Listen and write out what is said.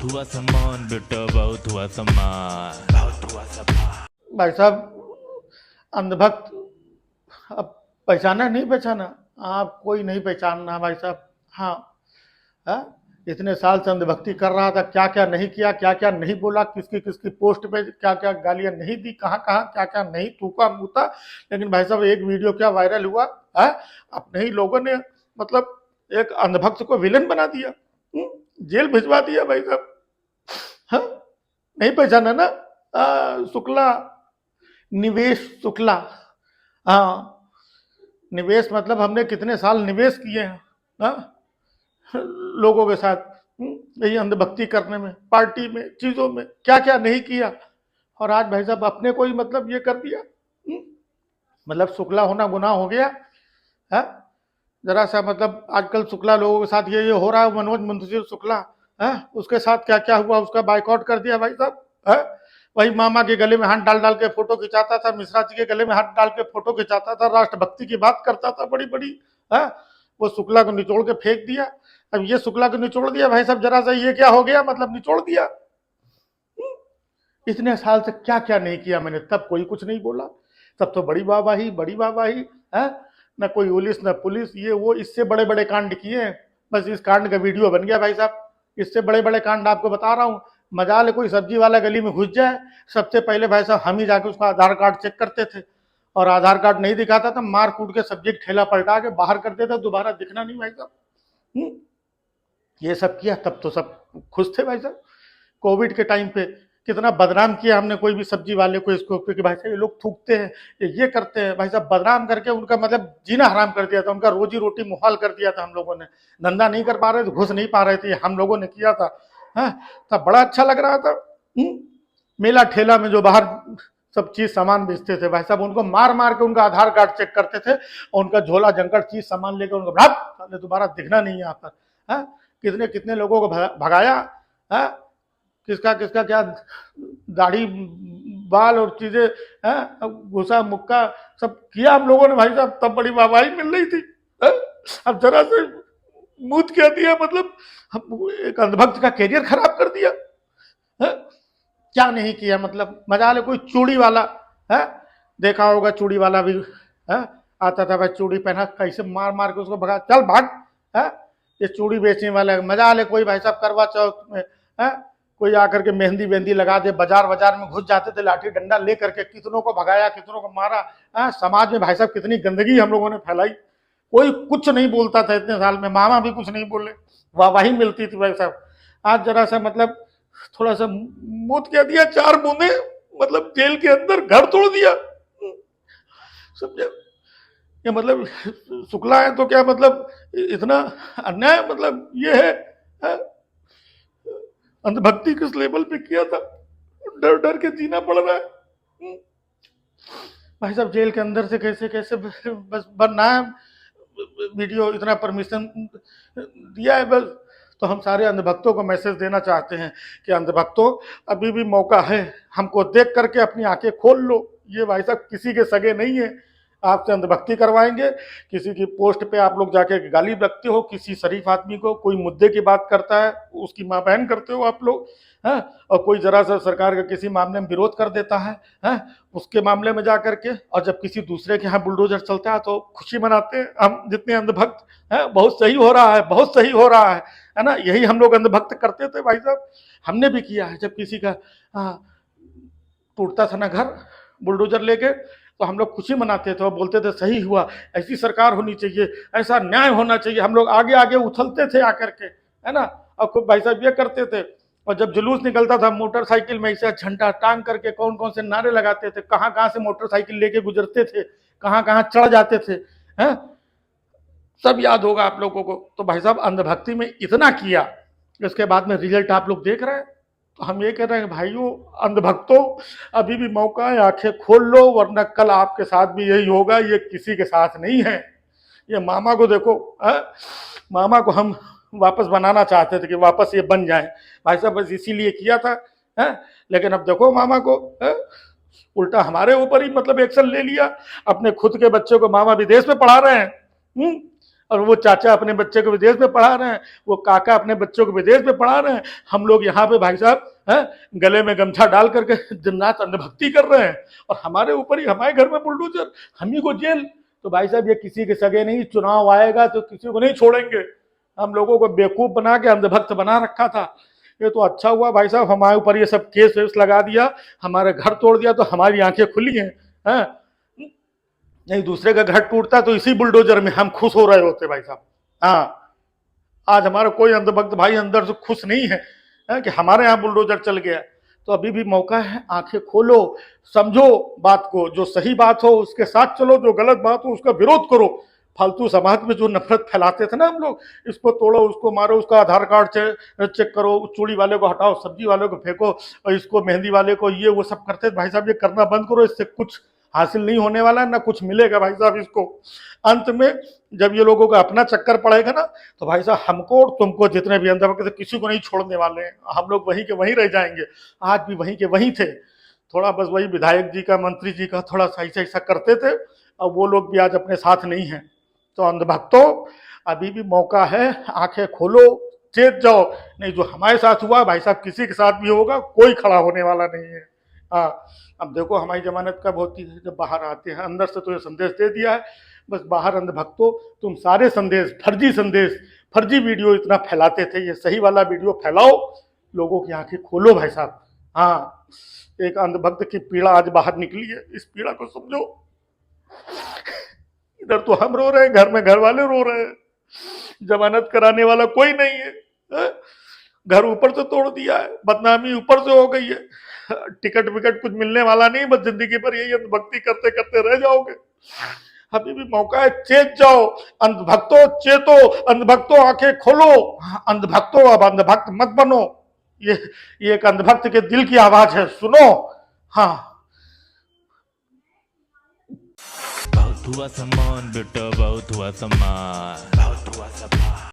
बहुत हुआ सम्मान बेटा, बहुत हुआ सम्मान, बहुत हुआ सम्मान। भाई साहब अंधभक्त अब पहचाना नहीं पहचाना? आप कोई नहीं पहचानना भाई साहब। हाँ, हाँ, इतने साल से अंधभक्ति कर रहा था, क्या क्या नहीं किया, क्या क्या नहीं बोला, किसकी किसकी पोस्ट पे क्या क्या गालियां नहीं दी, कहाँ कहाँ क्या क्या नहीं थूका मूता। लेकिन भाई साहब एक वीडियो क्या वायरल हुआ है, अपने ही लोगों ने मतलब एक अंधभक्त को विलन बना दिया, जेल भिजवा दिया भाई साहब। हाँ, नहीं पहचाना ना? शुक्ला, निवेश शुक्ला। हाँ, निवेश मतलब हमने कितने साल निवेश किए हैं, हाँ, लोगों के साथ, यही अंधभक्ति करने में, पार्टी में, चीजों में, क्या क्या नहीं किया। और आज भाई साहब अपने को ही मतलब ये कर दिया। मतलब शुक्ला होना गुनाह हो गया है। जरा सा मतलब आजकल शुक्ला लोगों के साथ ये हो रहा है। मनोज मुंशी शुक्ला है, उसके साथ क्या क्या हुआ, उसका बाइकआउट कर दिया भाई साहब है। वही मामा के गले में हाथ डाल डाल के फोटो खिंचाता था, मिश्रा जी के गले में हाथ डाल के फोटो खिंचाता था, राष्ट्रभक्ति की बात करता था बड़ी बड़ी है। वो शुक्ला को निचोड़ के फेंक दिया। अब ये शुक्ला को निचोड़ दिया भाई साहब, जरा सा ये क्या हो गया, मतलब निचोड़ दिया। इतने साल से क्या क्या नहीं किया मैंने, तब कोई कुछ नहीं बोला। तब तो बड़ी वाहवाही, बड़ी वाहवाही है। न कोई पुलिस न पुलिस, ये वो, इससे बड़े बड़े कांड किए हैं। बस इस कांड का वीडियो बन गया भाई साहब। इससे बड़े बड़े कांड आपको बता रहा हूँ। मजाल कोई सब्जी वाला गली में घुस जाए, सबसे पहले भाई साहब हम ही जाके उसका आधार कार्ड चेक करते थे। और आधार कार्ड नहीं दिखाता था, मार कूट के सब्जी ठेला पलटा के बाहर कर देता, दोबारा दिखना नहीं भाई साहब। ये सब किया, तब तो सब खुश थे भाई साहब। कोविड के टाइम पे कितना बदनाम किया हमने कोई भी सब्जी वाले को, इसको कि भाई साहब ये लोग थूकते हैं, ये करते हैं। भाई साहब बदनाम करके उनका मतलब जीना हराम कर दिया था, उनका रोजी रोटी मुहाल कर दिया था हम लोगों ने। धंधा नहीं कर पा रहे थे, घुस नहीं पा रहे थे, हम लोगों ने किया था। तब बड़ा अच्छा लग रहा था। मेला ठेला में जो बाहर सब चीज सामान बेचते थे भाई साहब, उनको मार मार के उनका आधार कार्ड चेक करते थे, और उनका झोला जंकर चीज सामान लेकर उनको भाग, दोबारा दिखना नहीं है यहाँ पर। कितने कितने लोगों को भगाया है, किसका किसका क्या दाढ़ी बाल और चीजें हैं, घुसा मुक्का सब किया हम लोगों ने भाई साहब। तब बड़ी वाहवाही मिल रही थी। अब जरा से मूत क्या दिया, मतलब हम एक अंधभक्त का कैरियर खराब कर दिया है? क्या नहीं किया, मतलब मजा ले कोई चूड़ी वाला है, देखा होगा चूड़ी वाला भी है, आता था भाई चूड़ी पहना, कैसे मार मार के उसको भगा, चल भाग है। ये चूड़ी बेचने वाला है। मजा ले कोई भाई साहब करवा चौथ में है, कोई आकर के मेहंदी वेहंदी लगा दे, बाजार बाजार में घुस जाते थे लाठी डंडा लेकर के, कितनों को भगाया, कितनों को मारा है। समाज में भाई साहब कितनी गंदगी हम लोगों ने फैलाई, कोई कुछ नहीं बोलता था इतने साल में, मामा भी कुछ नहीं बोले, वाहवाही मिलती थी भाई साहब। आज जरा सा मतलब थोड़ा सा मूत क्या दिया, 4 बूंदे मतलब जेल के अंदर घर तोड़ दिया। समझे? ये मतलब शुक्ला है तो क्या मतलब इतना अन्याय, मतलब ये है? अंधभक्ति किस लेवल पे किया था, डर डर के जीना पड़ रहा है भाई साहब। जेल के अंदर से कैसे कैसे बस बनना है वीडियो, इतना परमिशन दिया है बस। तो हम सारे अंधभक्तों को मैसेज देना चाहते हैं कि अंधभक्तों अभी भी मौका है, हमको देख करके अपनी आंखें खोल लो। ये भाई साहब किसी के सगे नहीं है, आपसे अंधभक्ति करवाएंगे। किसी की पोस्ट पे आप लोग जाके गाली बकते हो, किसी शरीफ आदमी को कोई मुद्दे की बात करता है उसकी मां बहन करते हो आप लोग, है? और कोई जरा सा सरकार का किसी मामले में विरोध कर देता है उसके मामले में जा करके, और जब किसी दूसरे के यहाँ बुलडोजर चलता है तो खुशी मनाते हैं हम जितने अंधभक्त हैं। बहुत सही हो रहा है, बहुत सही हो रहा है ना? यही हम लोग अंधभक्त करते थे भाई साहब, हमने भी किया है। जब किसी का टूटता था ना घर बुलडोजर लेके, तो हम लोग खुशी मनाते थे और बोलते थे सही हुआ, ऐसी सरकार होनी चाहिए, ऐसा न्याय होना चाहिए। हम लोग आगे आगे उछलते थे आकर के, है ना? और खूब भाई साहब ये करते थे। और जब जुलूस निकलता था मोटरसाइकिल में ऐसे झंडा टांग करके कौन कौन से नारे लगाते थे, कहाँ कहाँ से मोटरसाइकिल लेके गुजरते थे, कहाँ कहाँ चढ़ जाते थे, हैं? सब याद होगा आप लोगों को। तो भाई साहब अंधभक्ति में इतना किया, इसके बाद में रिजल्ट आप लोग देख रहे हैं। तो हम ये कह रहे हैं भाइयों अंधभक्तों, अभी भी मौका है, आंखें खोल लो, वरना कल आपके साथ भी यही होगा। ये किसी के साथ नहीं है। ये मामा को देखो, मामा को हम वापस बनाना चाहते थे कि वापस ये बन जाए भाई साहब, बस इसीलिए किया था, है? लेकिन अब देखो मामा को उल्टा हमारे ऊपर ही मतलब एक्शन ले लिया। अपने खुद के बच्चों को मामा विदेश में पढ़ा रहे हैं, और वो चाचा अपने बच्चे को विदेश में पढ़ा रहे हैं, वो काका अपने बच्चों को विदेश में पढ़ा रहे हैं, हम लोग यहाँ पे भाई साहब हैं गले में गमछा डाल करके दिन रात अंधभक्ति कर रहे हैं, और हमारे ऊपर ही, हमारे घर में बुलडोजर, हम ही को जेल। तो भाई साहब ये किसी के सगे नहीं, चुनाव आएगा तो किसी को नहीं छोड़ेंगे। हम लोगों को बेवकूफ बना के अंधभक्त बना रखा था। ये तो अच्छा हुआ भाई साहब हमारे ऊपर ये सब केस वेस लगा दिया, हमारे घर तोड़ दिया, तो हमारी आंखें खुली हैं। नहीं दूसरे का घर टूटता तो इसी बुलडोजर में हम खुश हो रहे होते भाई साहब। हाँ, आज हमारा कोई अंधभक्त भाई अंदर से खुश नहीं है कि हमारे यहाँ बुलडोजर चल गया। तो अभी भी मौका है, आंखें खोलो, समझो बात को, जो सही बात हो उसके साथ चलो, जो गलत बात हो उसका विरोध करो। फालतू समाज में जो नफरत फैलाते थे ना हम लोग, इसको तोड़ो, उसको मारो, उसका आधार कार्ड चेक करो, चूड़ी वाले को हटाओ, सब्जी वाले को फेंको, और इसको मेहंदी वाले को ये वो सब करते थे भाई साहब। ये करना बंद करो, इससे कुछ हासिल नहीं होने वाला, ना कुछ मिलेगा भाई साहब इसको। अंत में जब ये लोगों का अपना चक्कर पड़ेगा ना, तो भाई साहब हमको और तुमको, जितने भी अंधभक्त, किसी को नहीं छोड़ने वाले हैं। हम लोग वहीं के वहीं रह जाएंगे, आज भी वहीं के वहीं थे। थोड़ा बस वही विधायक जी का, मंत्री जी का थोड़ा सा ऐसा करते थे, अब वो लोग भी आज अपने साथ नहीं हैं। तो अंधभक्तों अभी भी मौका है, आंखें खोलो, चेत जाओ, नहीं जो हमारे साथ हुआ भाई साहब किसी के साथ भी होगा, कोई खड़ा होने वाला नहीं है। हाँ, अब देखो हमारी जमानत कब होती है, जब बाहर आते हैं। अंदर से तो ये संदेश दे दिया है, बस बाहर अंधभक्तों तुम सारे संदेश, फर्जी वीडियो इतना फैलाते थे, ये सही वाला वीडियो फैलाओ, लोगों की आंखें खोलो भाई साहब। हाँ, एक अंधभक्त की पीड़ा आज बाहर निकली है, इस पीड़ा को समझो। इधर तो हम रो रहे हैं, घर में घर वाले रो रहे हैं, जमानत कराने वाला कोई नहीं है। घर ऊपर से तोड़ दिया है, बदनामी ऊपर से हो गई है, टिकट विकट कुछ मिलने वाला नहीं, बस जिंदगी भर यही अंधभक्ति करते करते रह जाओगे। अभी भी मौका है, चेत जाओ अंधभक्तों, चेतो अंधभक्तों, आंखें खोलो। अंधभक्तों अब अंधभक्त मत बनो, ये एक अंधभक्त के दिल की आवाज है, सुनो। हाँ, बहुत हुआ सम्मान बेटा, बहुत हुआ सम्मान, बहुत हुआ सम्मान।